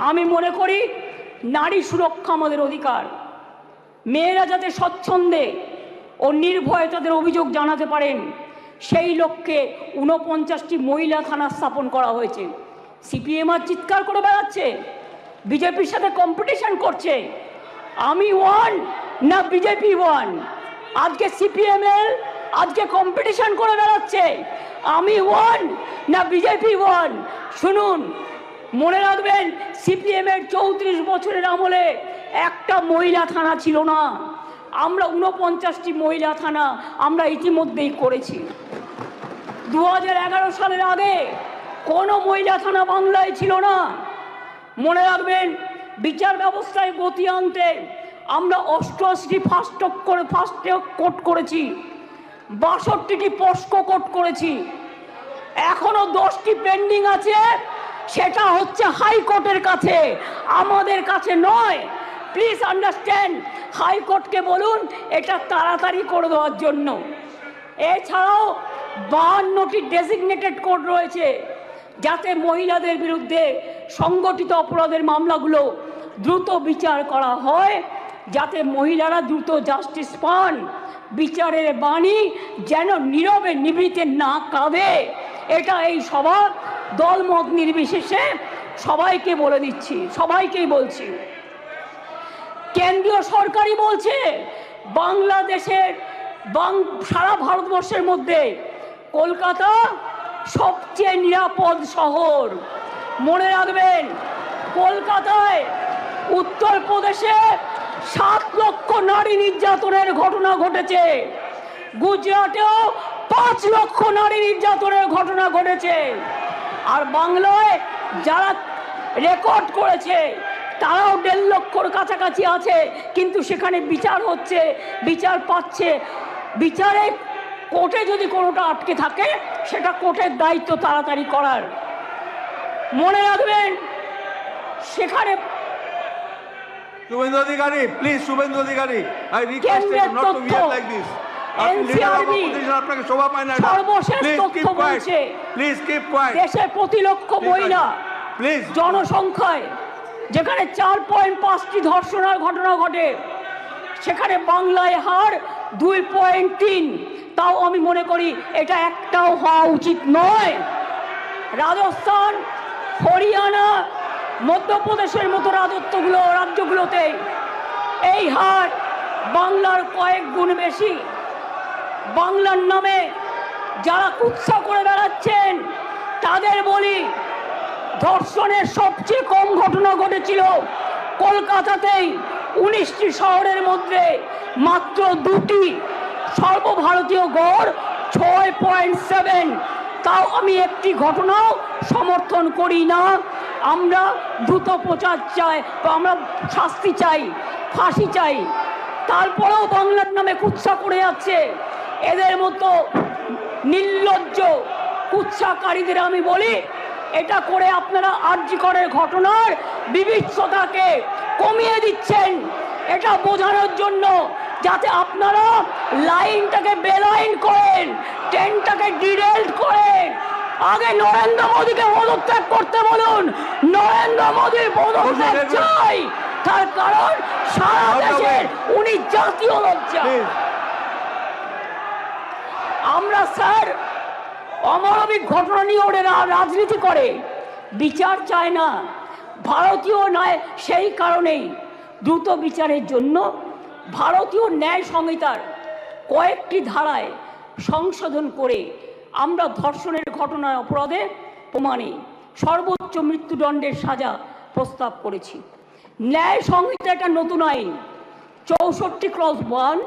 আমি মনে করি নারী সুরক্ষা আমাদের অধিকার। মেয়েরা যাতে স্বচ্ছন্দে ও নির্ভয়ে তাদের অভিযোগ জানাতে পারেন সেই লক্ষ্যে 49টি মহিলা থানা স্থাপন করা হয়েছে। সিপিএম আর চিৎকার করে বেড়াচ্ছে, বিজেপির সাথে কম্পিটিশন করছে। আমি ওয়ান না বিজেপি ওয়ান? আজকে সিপিএমএল আজকে কম্পিটিশন করে বেড়াচ্ছে, আমি ওয়ান না বিজেপি ওয়ান? শুনুন, মনে রাখবেন সিপিএমের 34 বছরের আমলে একটা মহিলা থানা ছিল না। আমরা 49টি মহিলা থানা আমরা ইতিমধ্যেই করেছি। 2011 সালের আগে কোনো মহিলা থানা বাংলায় ছিল না। মনে রাখবেন বিচার ব্যবস্থায় গতি আনতে আমরা 88টি ফাস্ট ট্র্যাক কোর্ট করেছি, 62টি পোস্কো কোর্ট করেছি। এখনো 10টি পেন্ডিং আছে, সেটা হচ্ছে হাইকোর্টের কাছে, আমাদের কাছে নয়। প্লিজ আন্ডারস্ট্যান্ড, হাইকোর্টকে বলুন এটা তাড়াতাড়ি করে দেওয়ার জন্য। এছাড়াও 52টি ডেজিগনেটেড কোর্ট রয়েছে, যাতে মহিলাদের বিরুদ্ধে সংগঠিত অপরাধের মামলাগুলো দ্রুত বিচার করা হয়, যাতে মহিলারা দ্রুত জাস্টিস পান, বিচারের বাণী যেন নীরবে নিভৃতে না কাঁদে। এটা এই সভা দলমত নির্বিশেষে সবাইকে বলে দিচ্ছি, সবাইকেই বলছি। কেন্দ্রীয় সরকারই বলছে বাংলাদেশের সারা ভারতবর্ষের মধ্যে কলকাতা সবচেয়ে নিরাপদ শহর। মনে রাখবেন, কলকাতায় উত্তরপ্রদেশে 7 লক্ষ নারী নির্যাতনের ঘটনা ঘটেছে, গুজরাটেও 5 লক্ষ নারী নির্যাতনের ঘটনা ঘটেছে। আর বাংলায় যারা রেকর্ড করেছে তারাও 1.5 লক্ষর কাছাকাছি আছে, কিন্তু সেখানে বিচার হচ্ছে, বিচার পাচ্ছে। বিচারে কোর্টে যদি কোনোটা আটকে থাকে সেটা কোর্টের দায়িত্ব তাড়াতাড়ি করার। মনে রাখবেন সেখানে Suvendu Adhikari, please Suvendu Adhikari, I request you not to behave like this. আপনাকে শোভা পায় না। সর্বশেষ তথ্য বলছে দেশের প্রতি লক্ষ মহিলা জনসংখ্যায় যেখানে 4.5টি ধর্ষণের ঘটনা ঘটে, সেখানে বাংলায় হার 2.3। তাও আমি মনে করি এটা একটাও হওয়া উচিত নয়। রাজস্থান, হরিয়ানা, মধ্যপ্রদেশের মতো রাজ্যগুলোতে এই হার বাংলার কয়েক গুণ বেশি। বাংলার নামে যারা কুৎসা করে বেড়াচ্ছেন তাদের বলি, ধর্ষণের সবচেয়ে কম ঘটনা ঘটেছিল কলকাতাতেই, 19টি শহরের মধ্যে মাত্র 2টি, সর্বভারতীয় গড় 6.7। তাও আমি একটি ঘটনাও সমর্থন করি না। আমরা দ্রুত প্রচার চাই, আমরা শাস্তি চাই, ফাঁসি চাই। তারপরেও বাংলার নামে কুৎসা করে যাচ্ছে। এদের মতো নির্লজ্জ কুৎসাকারীদের আমি বলি, এটা করে আপনারা আরজিকরের ঘটনার বিভৎসতাকে কমিয়ে দিচ্ছেন, এটা বোঝানোর জন্য যাতে আপনারা লাইনটাকে বেলাইন করেন, ট্রেনটাকে ডিরেল্ট করেন। আগে নরেন্দ্র মোদীকে পদত্যাগ করতে বলুন, নরেন্দ্র মোদীর পদত্যাগ চাই, তার কারণ সারা দেশের উনি জাতীয় লজ্জা। আমরা স্যার অমানবিক ঘটনা নিয়ে ওরা রাজনীতি করে, বিচার চায় না, ভারতীয় নয়। সেই কারণেই দ্রুত বিচারের জন্য ভারতীয় ন্যায় সংহিতার কয়েকটি ধারায় সংশোধন করে আমরা ধর্ষণের ঘটনার অপরাধে প্রমাণে সর্বোচ্চ মৃত্যুদণ্ডের সাজা প্রস্তাব করেছি। ন্যায় সংহিতা একটা নতুন আইন 64/1,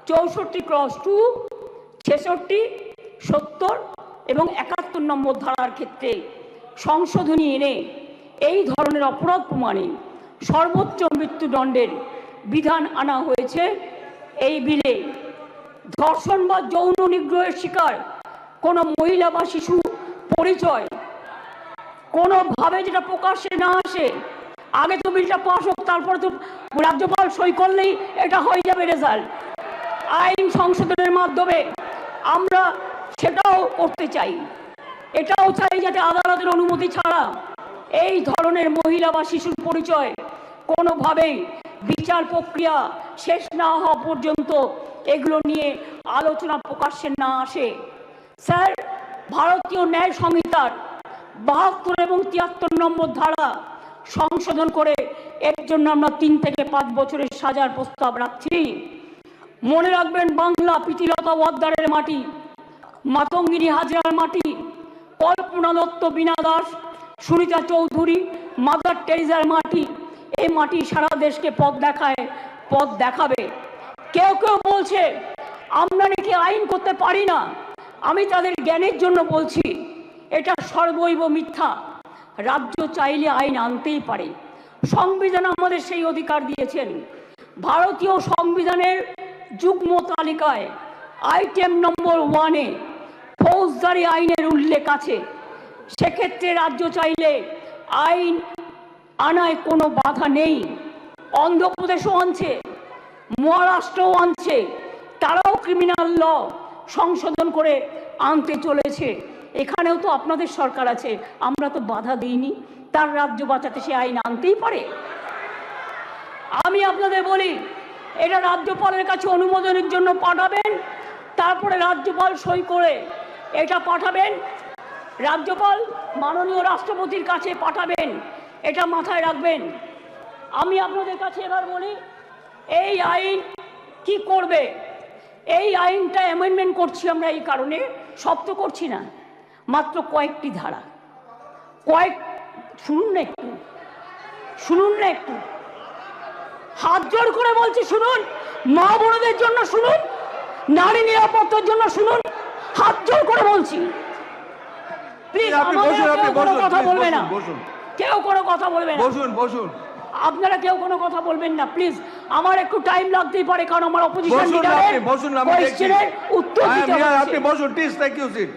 64/2, 66, 70 এবং 71 নম্বর ধারার ক্ষেত্রে সংশোধনী এনে এই ধরনের অপরাধ প্রমাণে সর্বোচ্চ মৃত্যুদণ্ডের বিধান আনা হয়েছে এই বিলে। ধর্ষণ বা যৌন নিগ্রহের শিকার কোনো মহিলা বা শিশু পরিচয় কোনোভাবে যেটা প্রকাশ্যে না আসে, আগে তো বিলটা পাস হোক, তারপরে তো রাজ্যপাল সই করলেই এটা হয়ে যাবে রেজাল্ট। আইন সংশোধনের মাধ্যমে আমরা সেটাও করতে চাই। এটাও চাই যাতে আদালতের অনুমতি ছাড়া এই ধরনের মহিলা বা শিশুর পরিচয় কোনোভাবেই বিচার প্রক্রিয়া শেষ না হওয়া পর্যন্ত এগুলো নিয়ে আলোচনা প্রকাশ্যে না আসে। স্যার, ভারতীয় ন্যায় সংহিতার 72 এবং 73 নম্বর ধারা সংশোধন করে এর জন্য আমরা 3 থেকে 5 বছরের সাজার প্রস্তাব রাখছি। মনে রাখবেন, বাংলা প্রীতিলতা ওয়াদ্দারের মাটি, মাতঙ্গিনী হাজরার মাটি, কল্পনা দত্ত, বীণা দাস, সুনিতা চৌধুরী, মাদার টেরিজার মাটি। এই মাটি সারা দেশকে পথ দেখায়, পথ দেখাবে। কেউ কেউ বলছে আমরা নাকি আইন করতে পারি না। আমি তাদের জ্ঞানের জন্য বলছি, এটা সর্বৈব মিথ্যা। রাজ্য চাইলে আইন আনতেই পারে। সংবিধান আমাদের সেই অধিকার দিয়েছেন। ভারতীয় সংবিধানের যুগ্ম তালিকায় আইটেম নম্বর 1-এ ফৌজদারি আইনের উল্লেখ আছে। সেক্ষেত্রে রাজ্য চাইলে আইন আনায় কোনো বাধা নেই। অন্ধ্রপ্রদেশও আনছে, মহারাষ্ট্রও আনছে, তারাও ক্রিমিনাল ল সংশোধন করে আনতে চলেছে। এখানেও তো আপনাদের সরকার আছে, আমরা তো বাধা দিইনি। তার রাজ্য বাঁচাতে সে আইন আনতেই পারে। আমি আপনাদের বলি, এটা রাজ্যপালের কাছে অনুমোদনের জন্য পাঠাবেন, তারপরে রাজ্যপাল সই করে এটা পাঠাবেন, রাজ্যপাল মাননীয় রাষ্ট্রপতির কাছে পাঠাবেন। এটা মাথায় রাখবেন। আমি আপনাদের কাছে এবার বলি, এই আইন কি করবে? এই আইনটা অ্যামেন্ডমেন্ট করছি আমরা এই কারণে, সব তো করছি না, মাত্র কয়েকটি ধারা। শুনুন না একটু, শুনুন না একটু, হাত জোর করে বলছি শুনুন। মা বোনদের জন্য শুনুন, নারী নিরাপত্তার জন্য শুনুন, হাত জোর করে বলছি। প্লিজ, কথা বলবে না, কেউ কোনো কথা বলবে না। বসুন, বসুন। আপনারা কেউ কোনো কথা বলবেন না প্লিজ। আমার একটু টাইম লাগতেই পারে, কারণ আমার অপোজিশন লিডারের কোয়েশ্চেনের উত্তর দিতে হবে। আপনি বসুন প্লিজ। Thank you. সিট।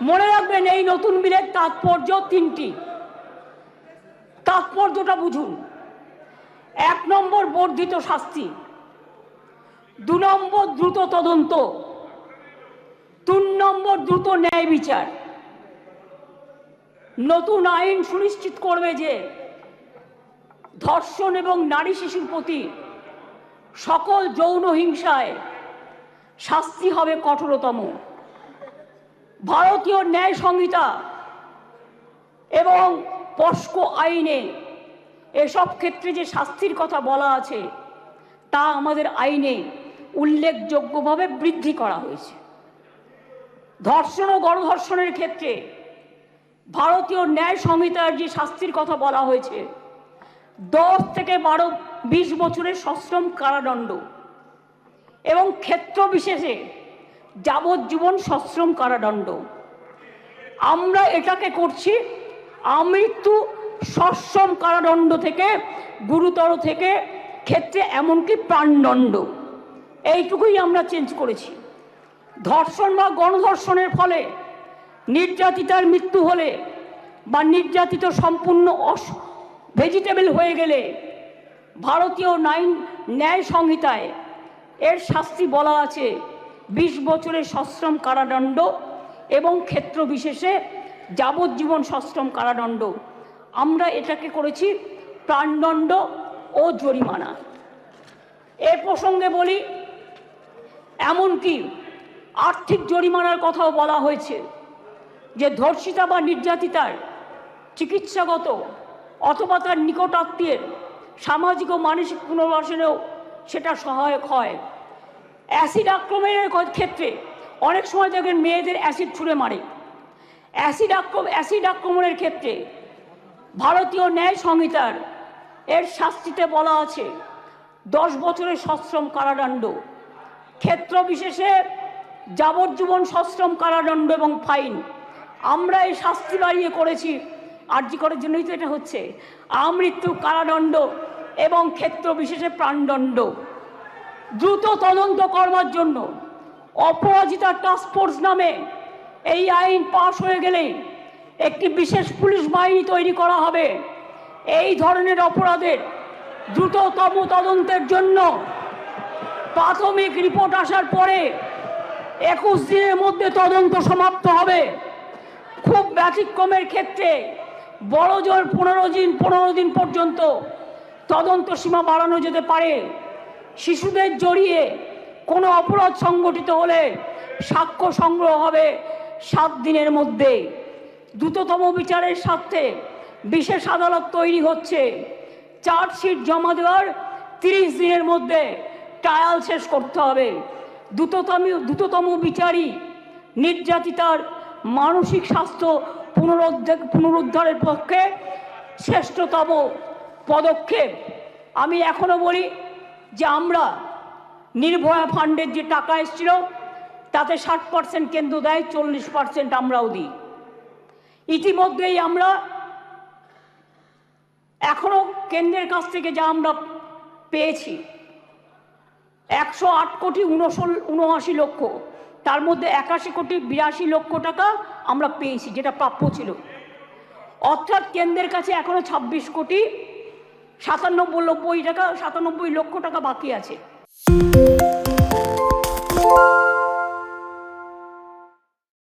মনে রাখবেন, এই নতুন বিলের তাৎপর্য 3টি। তাৎপর্যটা বুঝুন। 1 নম্বর বর্ধিত শাস্তি, 2 নম্বর দ্রুত তদন্ত, 3 নম্বর দ্রুত ন্যায় বিচার। নতুন আইন সুনিশ্চিত করবে যে ধর্ষণ এবং নারী শিশুর প্রতি সকল যৌন হিংসায় শাস্তি হবে কঠোরতম। ভারতীয় ন্যায় সংহিতা এবং পস্কো আইনে এসব ক্ষেত্রে যে শাস্তির কথা বলা আছে তা আমাদের আইনে উল্লেখযোগ্যভাবে বৃদ্ধি করা হয়েছে। ধর্ষণ ও গণধর্ষণের ক্ষেত্রে ভারতীয় ন্যায় সংহিতার যে শাস্তির কথা বলা হয়েছে 10 থেকে 20 বছরের সশ্রম কারাদণ্ড এবং ক্ষেত্র বিশেষে যাবজ্জীবন সশ্রম কারাদণ্ড। আমরা এটাকে করছি আমৃত্যু সশ্রম কারাদণ্ড থেকে গুরুতর থেকে ক্ষেত্রে এমনকি প্রাণদণ্ড, এইটুকুই আমরা চেঞ্জ করেছি। ধর্ষণ বা গণধর্ষণের ফলে নির্যাতিতার মৃত্যু হলে বা নির্যাতিত সম্পূর্ণ ভেজিটেবল হয়ে গেলে ভারতীয় ন্যায় সংহিতায় এর শাস্তি বলা আছে 20 বছরের সশ্রম কারাদণ্ড এবং ক্ষেত্র বিশেষে যাবজ্জীবন সশ্রম কারাদণ্ড। আমরা এটাকে করেছি প্রাণদণ্ড ও জরিমানা। এ প্রসঙ্গে বলি, এমনকি আর্থিক জরিমানার কথাও বলা হয়েছে, যে ধর্ষিতা বা নির্যাতিতার চিকিৎসাগত অথবা তার নিকট আত্মীয়ের সামাজিক ও মানসিক পুনর্বাসনেও সেটা সহায়ক হয়। অ্যাসিড আক্রমণের ক্ষেত্রে অনেক সময় দেখবেন মেয়েদের অ্যাসিড ছুঁড়ে মারে। অ্যাসিড আক্রমণের ক্ষেত্রে ভারতীয় ন্যায় সংহিতার এর শাস্তিতে বলা আছে 10 বছরের সশ্রম কারাদণ্ড, ক্ষেত্র বিশেষে যাবজ্জীবন সশ্রম কারাদণ্ড এবং ফাইন। আমরা এই শাস্তি বাড়িয়ে করেছি, আরজি করার জন্যই তো এটা হচ্ছে, আমৃত্যু কারাদণ্ড এবং ক্ষেত্র বিশেষে প্রাণদণ্ড। দ্রুত তদন্ত করবার জন্য অপরাজিতা টাস্কফোর্স নামে এই আইন পাশ হয়ে গেলে একটি বিশেষ পুলিশ বাহিনী তৈরি করা হবে। এই ধরনের অপরাধের দ্রুততম তদন্তের জন্য প্রাথমিক রিপোর্ট আসার পরে 21 দিনের মধ্যে তদন্ত সমাপ্ত হবে। খুব ব্যতিক্রমের ক্ষেত্রে বড় জোর 15 দিন পর্যন্ত তদন্ত সীমা বাড়ানো যেতে পারে। শিশুদের জড়িয়ে কোনো অপরাধ সংগঠিত হলে সাক্ষ্য সংগ্রহ হবে 7 দিনের মধ্যে। দ্রুততম বিচারের স্বার্থে বিশেষ আদালত তৈরি হচ্ছে। চার্জশিট জমা দেওয়ার 30 দিনের মধ্যে ট্রায়াল শেষ করতে হবে। দ্রুততম বিচারই নির্যাতিতার মানসিক স্বাস্থ্য পুনরুদ্ধারের পক্ষে শ্রেষ্ঠতম পদক্ষেপ। আমি এখনো বলি যে আমরা নির্ভয়া ফান্ডের যে টাকা এসেছিল তাতে 60% কেন্দ্র দেয়, 40% আমরাও দিই। ইতিমধ্যেই আমরা এখনো কেন্দ্রের কাছ থেকে যা আমরা পেয়েছি 108 কোটি 79 লক্ষ, তার মধ্যে 81 কোটি 82 লক্ষ টাকা আমরা পেয়েছি, যেটা প্রাপ্য ছিল। অর্থাৎ কেন্দ্রের কাছে এখনো 26 কোটি 97 লক্ষ টাকা বাকি আছে।